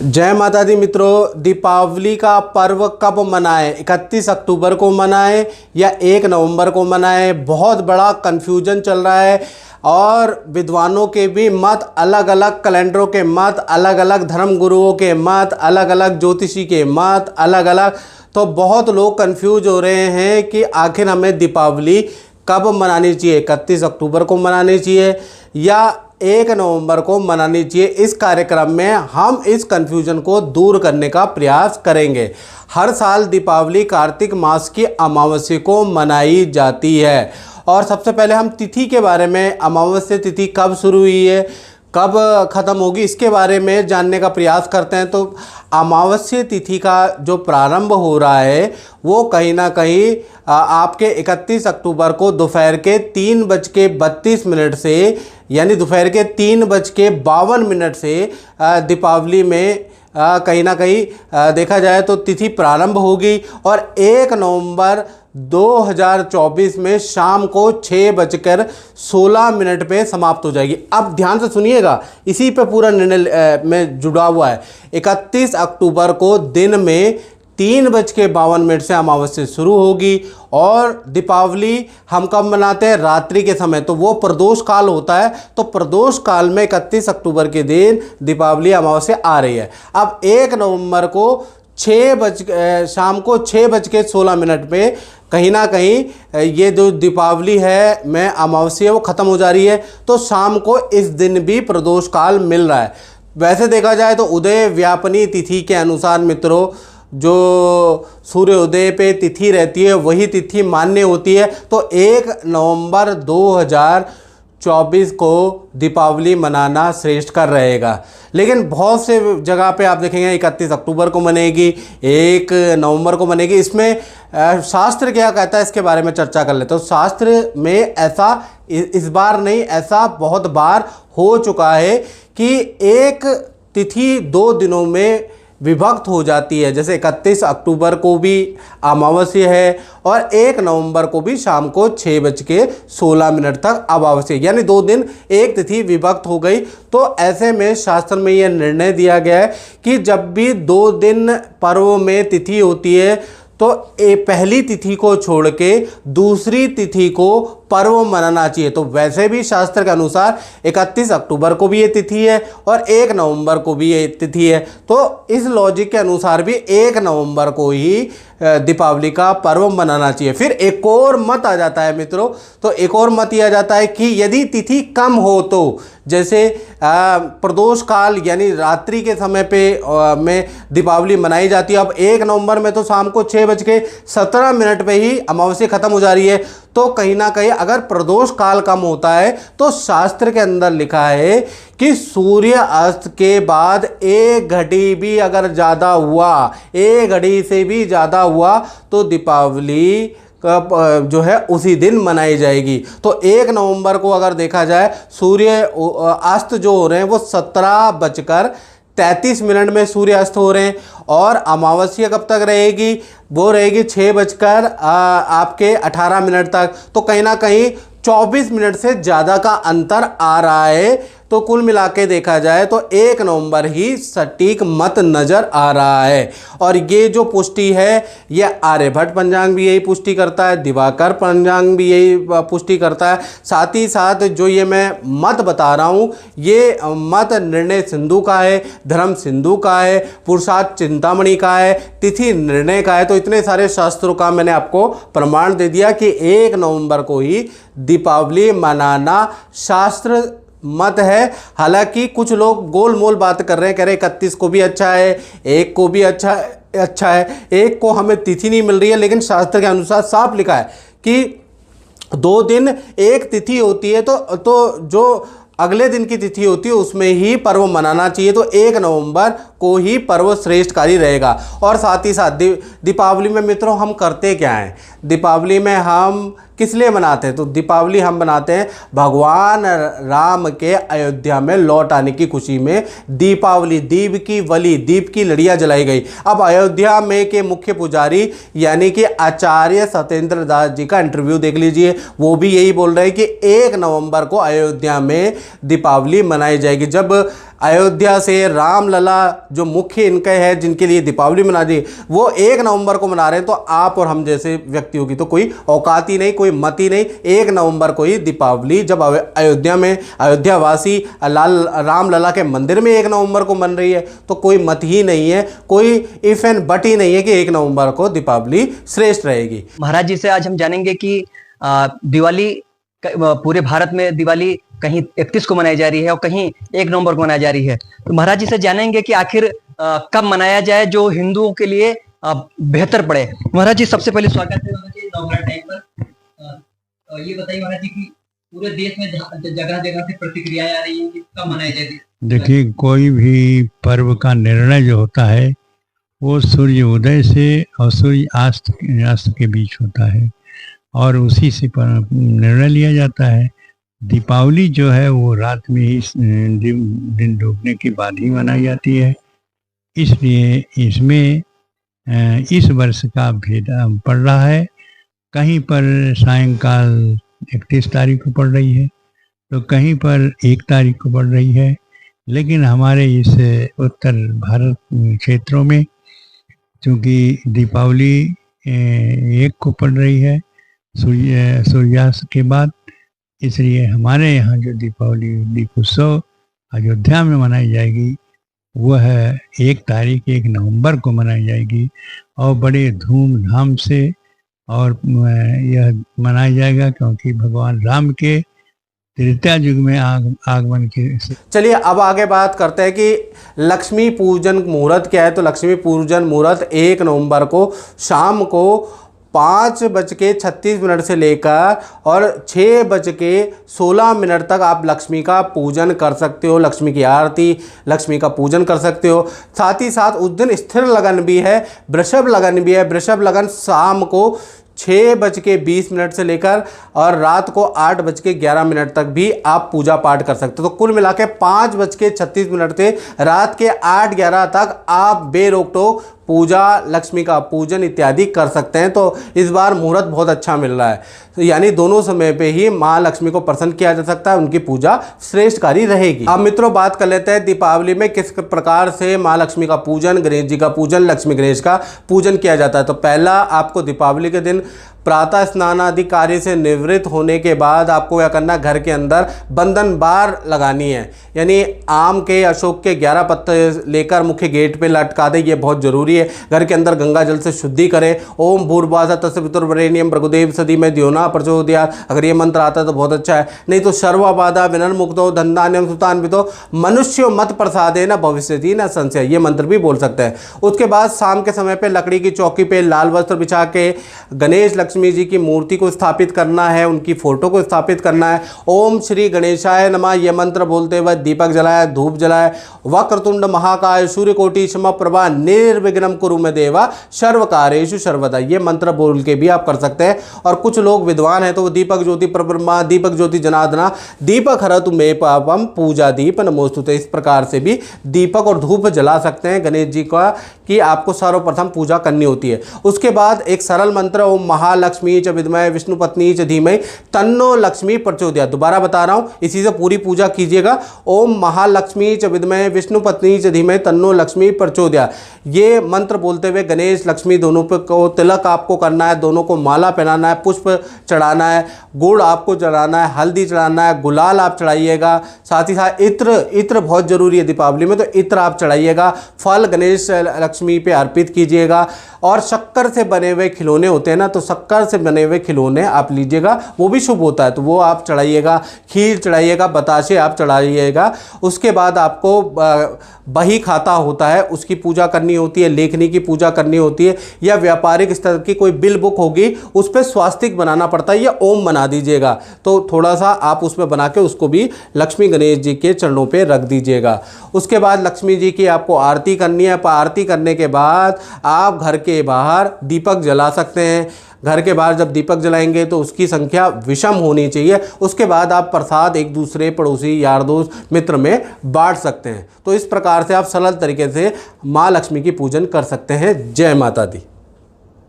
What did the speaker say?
जय माता दी मित्रों। दीपावली का पर्व कब मनाएं? 31 अक्टूबर को मनाएं या 1 नवंबर को मनाएं? बहुत बड़ा कन्फ्यूजन चल रहा है और विद्वानों के भी मत अलग अलग, कैलेंडरों के मत अलग अलग, धर्म गुरुओं के मत अलग अलग, ज्योतिषी के मत अलग अलग। तो बहुत लोग कंफ्यूज हो रहे हैं कि आखिर हमें दीपावली कब मनानी चाहिए, 31 अक्टूबर को मनानी चाहिए या 1 नवंबर को मनानी चाहिए। इस कार्यक्रम में हम इस कन्फ्यूजन को दूर करने का प्रयास करेंगे। हर साल दीपावली कार्तिक मास की अमावस्या को मनाई जाती है और सबसे पहले हम तिथि के बारे में, अमावस्या तिथि कब शुरू हुई है, कब ख़त्म होगी, इसके बारे में जानने का प्रयास करते हैं। तो अमावस्या तिथि का जो प्रारंभ हो रहा है वो कहीं ना कहीं आपके 31 अक्टूबर को दोपहर के 3:32 से, यानी दोपहर के 3:52 से दीपावली में कहीं ना कहीं देखा जाए तो तिथि प्रारंभ होगी और 1 नवंबर 2024 में शाम को 6:16 पे समाप्त हो जाएगी। अब ध्यान से सुनिएगा, इसी पे पूरा निर्णय में जुड़ा हुआ है। 31 अक्टूबर को दिन में 3:52 से अमावस्या शुरू होगी और दीपावली हम कब मनाते हैं? रात्रि के समय, तो वो प्रदोष काल होता है। तो प्रदोष काल में 31 अक्टूबर के दिन दीपावली अमावस्या आ रही है। अब 1 नवंबर को शाम को 6:16 पे कहीं ना कहीं ये जो दीपावली है में अमावस्या वो ख़त्म हो जा रही है। तो शाम को इस दिन भी प्रदोष काल मिल रहा है। वैसे देखा जाए तो उदय व्यापनी तिथि के अनुसार मित्रों, जो सूर्योदय पे तिथि रहती है वही तिथि मान्य होती है। तो 1 नवंबर 2024 को दीपावली मनाना श्रेष्ठकर रहेगा। लेकिन बहुत से जगह पे आप देखेंगे 31 अक्टूबर को मनेगी, 1 नवंबर को मनेगी। इसमें शास्त्र क्या कहता है इसके बारे में चर्चा कर लेते हैं। तो शास्त्र में ऐसा इस बार नहीं, ऐसा बहुत बार हो चुका है कि एक तिथि 2 दिनों में विभक्त हो जाती है। जैसे 31 अक्टूबर को भी अमावस्या है और 1 नवंबर को भी शाम को 6:16 तक अमावस्या, यानी 2 दिन एक तिथि विभक्त हो गई। तो ऐसे में शास्त्र में यह निर्णय दिया गया है कि जब भी 2 दिन पर्व में तिथि होती है तो पहली तिथि को छोड़ के दूसरी तिथि को पर्व मनाना चाहिए। तो वैसे भी शास्त्र के अनुसार 31 अक्टूबर को भी ये तिथि है और 1 नवंबर को भी ये तिथि है। तो इस लॉजिक के अनुसार भी 1 नवंबर को ही दीपावली का पर्व मनाना चाहिए। फिर एक और मत आ जाता है मित्रों, तो एक और मत यह आ जाता है कि यदि तिथि कम हो तो, जैसे प्रदोष काल यानी रात्रि के समय पे में दीपावली मनाई जाती है। अब 1 नवंबर में तो शाम को 6:17 पे ही अमावस्या खत्म हो जा रही है। तो कहीं ना कहीं अगर प्रदोष काल कम होता है तो शास्त्र के अंदर लिखा है कि सूर्य अस्त के बाद 1 घड़ी भी अगर ज़्यादा हुआ, 1 घड़ी से भी ज़्यादा हुआ तो दीपावली जो है उसी दिन मनाई जाएगी। तो 1 नवंबर को अगर देखा जाए सूर्य अस्त जो हो रहे हैं वो 17:33 में सूर्य अस्त हो रहे हैं और अमावस्या कब तक रहेगी? वो रहेगी 6:18 तक। तो कहीं ना कहीं 24 मिनट से ज़्यादा का अंतर आ रहा है। तो कुल मिला के देखा जाए तो 1 नवंबर ही सटीक मत नज़र आ रहा है। और ये जो पुष्टि है ये आर्यभट्ट पंचांग भी यही पुष्टि करता है, दिवाकर पंचांग भी यही पुष्टि करता है। साथ ही साथ जो ये मैं मत बता रहा हूँ ये मत निर्णय सिंधु का है, धर्म सिंधु का है, पुरुषार्थ चिंतामणि का है, तिथि निर्णय का है। तो इतने सारे शास्त्रों का मैंने आपको प्रमाण दे दिया कि 1 नवंबर को ही दीपावली मनाना शास्त्र मत है। हालांकि कुछ लोग गोल मोल बात कर रहे हैं, कह रहे 31 को भी अच्छा है, 1 को भी अच्छा है, 1 को हमें तिथि नहीं मिल रही है। लेकिन शास्त्र के अनुसार साफ लिखा है कि 2 दिन एक तिथि होती है तो जो अगले दिन की तिथि होती है उसमें ही पर्व मनाना चाहिए। तो 1 नवंबर को ही पर्व श्रेष्ठकारी रहेगा। और साथ ही साथ दीपावली में मित्रों हम करते क्या हैं? दीपावली में हम किस लिए मनाते हैं? तो दीपावली हम मनाते हैं भगवान राम के अयोध्या में लौट आने की खुशी में। दीपावली, दीप की बलि, दीप की लड़ियाँ जलाई गई। अब अयोध्या में के मुख्य पुजारी यानी कि आचार्य सत्येंद्र दास जी का इंटरव्यू देख लीजिए, वो भी यही बोल रहे हैं कि 1 नवंबर को अयोध्या में दीपावली मनाई जाएगी। जब अयोध्या से रामलला जो मुख्य इनके है जिनके लिए दीपावली मना रही वो 1 नवंबर को मना रहे हैं, तो आप और हम जैसे व्यक्तियों की तो कोई औकात ही नहीं, कोई मत ही नहीं। 1 नवंबर को ही दीपावली जब अयोध्या में अयोध्यावासी रामलला के मंदिर में 1 नवंबर को मन रही है, तो कोई मत ही नहीं है, कोई इफ एंड बट ही नहीं है कि 1 नवंबर को दीपावली श्रेष्ठ रहेगी। महाराज जी से आज हम जानेंगे कि दिवाली पूरे भारत में दिवाली कहीं 31 को मनाई जा रही है और कहीं 1 नवंबर को मनाई जा रही है। तो महाराज जी से जानेंगे कि आखिर कब मनाया जाए जो हिंदुओं के लिए बेहतर पड़े। महाराज जी सबसे पहले स्वागत है महाराज जी नवरात्र टाइम पर। ये बताइए महाराज जी कि पूरे देश में जगह जगह से प्रतिक्रियाएं आ रही हैं कि कब मनाया जाए। देखिए, कोई भी पर्व का निर्णय जो होता है वो सूर्य उदय से और सूर्य अस्त के बीच होता है और उसी से निर्णय लिया जाता है। दीपावली जो है वो रात में ही दिन डूबने के बाद ही मनाई जाती है, इसलिए इसमें इस वर्ष का भेद पड़ रहा है। कहीं पर सायंकाल 31 तारीख को पड़ रही है तो कहीं पर 1 तारीख को पड़ रही है, लेकिन हमारे इस उत्तर भारत क्षेत्रों में चूँकि दीपावली 1 को पड़ रही है सूर्यास्त के बाद, इसलिए हमारे यहाँ जो दीपावली दीप उत्सव अयोध्या में मनाई जाएगी वह 1 तारीख 1 नवंबर को मनाई जाएगी और बड़े धूमधाम से और यह मनाया जाएगा क्योंकि भगवान राम के त्रेता युग में आगमन के। चलिए अब आगे बात करते हैं कि लक्ष्मी पूजन मुहूर्त क्या है। तो लक्ष्मी पूजन मुहूर्त 1 नवंबर को शाम को 5:36 से लेकर और 6:16 तक आप लक्ष्मी का पूजन कर सकते हो, लक्ष्मी की आरती, लक्ष्मी का पूजन कर सकते हो। साथ ही साथ उस दिन स्थिर लगन भी है, वृषभ लगन भी है। वृषभ लगन शाम को 6:20 से लेकर और रात को 8:11 तक भी आप पूजा पाठ कर सकते हो। तो कुल मिला के 5:36 से रात के 8:11 तक आप बेरोक टोक पूजा, लक्ष्मी का पूजन इत्यादि कर सकते हैं। तो इस बार मुहूर्त बहुत अच्छा मिल रहा है, तो यानी दोनों समय पे ही माँ लक्ष्मी को प्रसन्न किया जा सकता है, उनकी पूजा श्रेष्ठकारी रहेगी। अब मित्रों बात कर लेते हैं दीपावली में किस प्रकार से माँ लक्ष्मी का पूजन, गणेश जी का पूजन, लक्ष्मी गणेश का पूजन किया जाता है। तो पहला आपको दीपावली के दिन प्रातः स्नान आदि कार्य से निवृत्त होने के बाद आपको क्या करना, घर के अंदर बंधन बार लगानी है, यानी आम के, अशोक के 11 पत्ते लेकर मुख्य गेट पे लटका दे, ये बहुत जरूरी है। घर के अंदर गंगा जल से शुद्धि करें। ओम भूर्भुवः तत्सवितुर्वरेण्यं भर्गोदेव सधीमहि धियो यो नः प्रचोदयात्। अगर ये मंत्र आता है तो बहुत अच्छा है, नहीं तो सर्वबाधा विनर्मुक्तो धनधान्यं सुतान्वितो मनुष्यो मत प्रसादेन भविष्यति न संशय, ये मंत्र भी बोल सकते हैं। उसके बाद शाम के समय पे लकड़ी की चौकी पे लाल वस्त्र बिछा के गणेश लक्ष्मी जी की मूर्ति को स्थापित करना है, उनकी फोटो को स्थापित करना है। ओम श्री गणेशाय नमः ये मंत्र बोलते हुए दीपक जलाए, धूप जलाए। वक्रतुंड महाकाय सूर्यकोटि समप्रभा निर्विघ्नं कुरु मे देवा सर्वकार्येषु सर्वदा, ये मंत्र बोल के भी आप कर सकते हैं। और कुछ लोग विद्वान हैं तो वो दीपक ज्योति परब्रह्मा, दीपक ज्योति जनार्दना, दीपक हरतु मे पापम, पूजा दीप नमोस्तुते, इस प्रकार से भी दीपक और धूप जला सकते हैं गणेश जी का, कि आपको सर्वप्रथम पूजा करनी होती है। उसके बाद एक सरल मंत्र, ओम महालक्ष्मी च विद्महे विष्णु पत्नी च धीमहि तन्नो लक्ष्मी प्रचोदयात्। दोबारा बता रहा हूं, इसी से पूरी पूजा कीजिएगा। ओम महालक्ष्मी च विद्महे विष्णु पत्नी च धीमहि तन्नो लक्ष्मी प्रचोदयात्, ये मंत्र बोलते हुए गणेश लक्ष्मी दोनों पे को तिलक आपको करना है, दोनों को माला पहनाना है, पुष्प चढ़ाना है, गुड़ आपको चढ़ाना है, हल्दी चढ़ाना है, गुलाल आप चढ़ाइएगा। साथ ही साथ इत्र बहुत जरूरी है दीपावली में, तो इत्र आप चढ़ाइएगा। फल गणेश लक्ष्मी पे अर्पित कीजिएगा। और शक्कर से बने हुए खिलौने होते हैं ना, तो शक्कर से बने हुए खिलौने आप लीजिएगा, वो भी शुभ होता है, तो वो आप चढ़ाइएगा। खीर चढ़ाइएगा, बताशे आप चढ़ाइएगा। उसके बाद आपको बही खाता होता है, उसकी पूजा करनी होती है, लेखनी की पूजा करनी होती है, या व्यापारिक स्तर की कोई बिल बुक होगी उस पर स्वास्तिक बनाना पड़ता है, या ओम बना दीजिएगा। तो थोड़ा सा आप उसमें बना के उसको भी लक्ष्मी गणेश जी के चरणों पे रख दीजिएगा। उसके बाद लक्ष्मी जी की आपको आरती करनी है। आरती करने के बाद आप घर के बाहर दीपक जला सकते हैं। घर के बाहर जब दीपक जलाएंगे तो उसकी संख्या विषम होनी चाहिए। उसके बाद आप प्रसाद एक दूसरे पड़ोसी, यार दोस्त, मित्र में बांट सकते हैं। तो इस प्रकार से आप सरल तरीके से माँ लक्ष्मी की पूजन कर सकते हैं। जय माता दी।